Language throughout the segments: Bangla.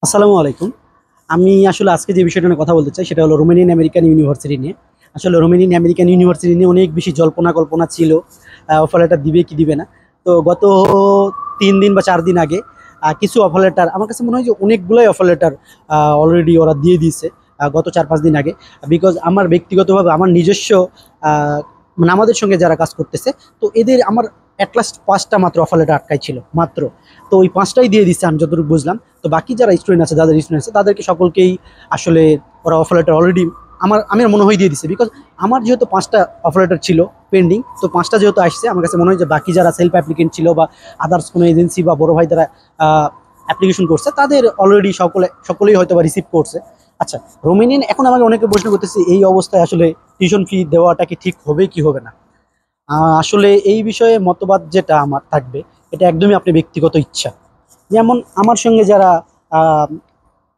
আসসালামু আলাইকুম। আমি আসলে আজকে যে বিষয়টা নিয়ে কথা বলতে চাই সেটা হলো রোমানিয়ান আমেরিকান ইউনিভার্সিটি নিয়ে। আসলে রোমানিয়ান আমেরিকান ইউনিভার্সিটি নিয়ে অনেক বেশি জল্পনা কল্পনা ছিল। অফার লেটার দিবে কি দিবে না। তো গত 3 দিন বা 4 দিন আগে কিছু অফার লেটার আমার কাছে মনে হয় যে অনেকগুলোই অফার লেটার অলরেডি ওরা দিয়ে দিয়েছে গত 4-5 দিন আগে। বিকজ আমার ব্যক্তিগতভাবে আমার নিজস্ব আহ, মানে আমাদের সঙ্গে যারা কাজ করতেছে, তো এদের আমার অ্যাটলাস্ট 5টা মাত্র অফার লেটার আটকাই ছিল মাত্র। তো ওই 5টাই দিয়ে দিচ্ছে আমি যতটুকু বুঝলাম। তো বাকি যারা স্টুডেন্ট আছে, যাদের স্টুডেন্ট আছে তাদেরকে সকলকেই আসলে ওরা অফার লেটার অলরেডি আমার মনে হয় দিয়ে দিচ্ছে। বিকজ আমার যেহেতু 5টা অফার লেটার ছিল পেন্ডিং, তো 5টা যেহেতু আসছে, আমার কাছে মনে হয় যে বাকি যারা সেলফ অ্যাপ্লিকেন্ট ছিল বা আদার্স কোনো এজেন্সি বা বড় ভাই যারা অ্যাপ্লিকেশন করছে তাদের অলরেডি সকলেই হয়তো বা রিসিভ করছে। আচ্ছা, রোমেনিয়ান এখন আমাকে অনেকে প্রশ্ন করতেছে এই অবস্থায় আসলে টিউশন ফি দেওয়াটা কি ঠিক হবে কি হবে না। আসলে এই বিষয়ে মতবাদ যেটা আমার থাকবে, এটা একদমই আপনার ব্যক্তিগত ইচ্ছা। যেমন আমার সঙ্গে যারা আহ,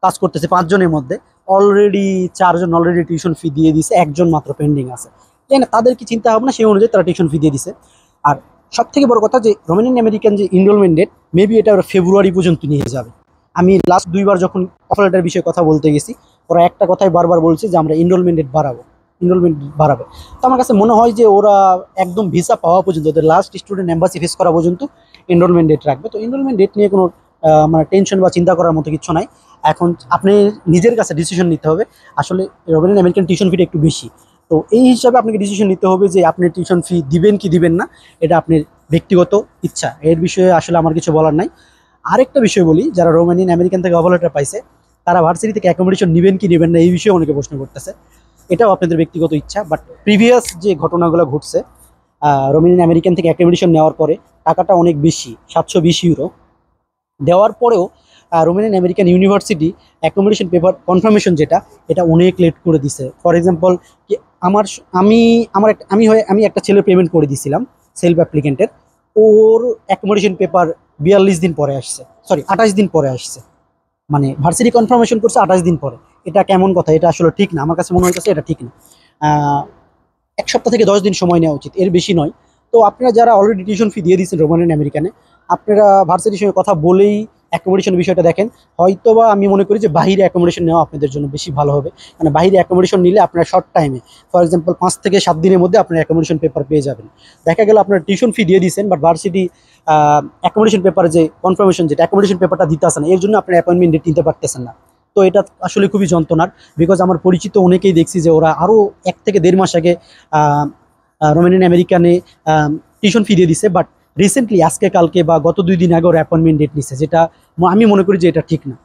কাজ করতেছে 5 জনের মধ্যে অলরেডি 4জন অলরেডি টিউশন ফি দিয়ে দিছে, একজন মাত্র পেন্ডিং আছে। তাই না, তাদের কি চিন্তা ভাবনা সেই অনুযায়ী তারা টিউশন ফি দিয়ে দিছে। আর সব থেকে বড় কথা যে রোমানিয়ান আমেরিকান যে এনরোলমেন্ট ডেট, মেবি এটা ওরা ফেব্রুয়ারি পর্যন্ত নিয়ে যাবে। আমি লাস্ট 2বার যখন অফার লেটার বিষয়ে কথা বলতে গেছি, ওরা একটা কথাই বারবার বলছে যে আমরা এনরোলমেন্ট ডেট বাড়াবো, এনরোলমেন্ট বাড়াবে। তো আমার কাছে মনে হয় যে ওরা একদম ভিসা পাওয়া পর্যন্ত, ওদের লাস্ট স্টুডেন্ট এম্বাসি ফেস করা পর্যন্ত এনরোলমেন্ট ডেট রাখবে। তো এনরোলমেন্ট ডেট নিয়ে কোনো মানে টেনশন বা চিন্তা করার মতো কিছু নাই। এখন আপনি নিজের কাছে ডিসিশন নিতে হবে। আসলে রোমানিয়ান আমেরিকান টিউশন ফিটা একটু বেশি। তো এই হিসাবে আপনাকে ডিসিশন নিতে হবে যে আপনি টিউশন ফি দিবেন কি দিবেন না। এটা আপনার ব্যক্তিগত ইচ্ছা, এর বিষয়ে আসলে আমার কিছু বলার নাই। আরেকটা বিষয় বলি, যারা রোমানিয়ান আমেরিকান থেকে অফার লেটার পাইছে তারা ভার্সিটি থেকে অ্যাকোমোডেশন নেবেন কি নেবেন না এই বিষয়ে অনেকে প্রশ্ন করতেছে। এটাও আপনাদের ব্যক্তিগত ইচ্ছা, বাট প্রিভিয়াস যে ঘটনাগুলো ঘটছে, রোমানিয়ান আমেরিকান থেকে অ্যাকোমোডেশন নেওয়ার পরে টাকাটা অনেক বেশি, 720 ইউরো দেওয়ার পরেও Romanian American university accommodation paper confirmation যেটা, এটা অনেক লেট করে দিছে। ফর এক্সাম্পল কি, আমার স- আমি আমার একটা আমি একটা ছেলের পেমেন্ট করে দিয়েছিলাম সেলফ অ্যাপ্লিকেন্টের। ওর অ্যাকোমোডেশন পেপার 42 দিন পরে আসছে, সরি 28 দিন পরে আসছে। মানে ভার্সিটি কনফার্মেশন করছে 28 দিন পরে। এটা কেমন কথা, এটা আসলে ঠিক না, আমার কাছে মনে হইতেছে এটা ঠিক না। আহ, 1 সপ্তাহ থেকে 10 দিন সময় নেওয়া উচিত, এর বেশি নয়। তো আপনারা যারা অলরেডি টিউশন ফি দিয়ে দিয়েছেন রোমানিয়ান আমেরিকানে, আপনারা ভার্সিটির সঙ্গে কথা বলেই অ্যাকোমোডেশন বিষয়টা দেখেন। হয়তোবা আমি মনে করি যে বাইরে অ্যাকোমোডেশন নেওয়া আপনাদের জন্য বেশি ভালো হবে। মানে বাইরে অ্যাকোমোডেশন নিলে আপনারা শর্ট টাইমে, ফর এক্সাম্পল 5 থেকে 7 দিনের মধ্যে আপনার অ্যাকোমোডেশন পেপার পেয়ে যাবেন। দেখা গেল আপনার টিউশন ফি দিয়ে দিয়েছেন, বাট ভার্সিটি অ্যাকোমোডেশন পেপার যে কনফার্মেশন, যেটা অ্যাকোমোডেশন পেপারটা দিতে আসে না, এর জন্য আপনার অ্যাপয়েন্টমেন্ট ডেট নিতে পারতেছেন না। তো এটা আসলে খুবই যন্ত্রণার। বিকজ আমার পরিচিত অনেকেই দেখছি যে ওরা আরও 1 থেকে 1.5 মাস আগে রোমানিয়ান আমেরিকানে টিউশন ফি দিয়ে দিছে, বাট রিসেন্টলি আজকে কালকে বা গত 2 দিন আগে ওর অ্যাপয়েন্টমেন্ট ডেট নিচ্ছে, যেটা আমি মনে করি যে এটা ঠিক না।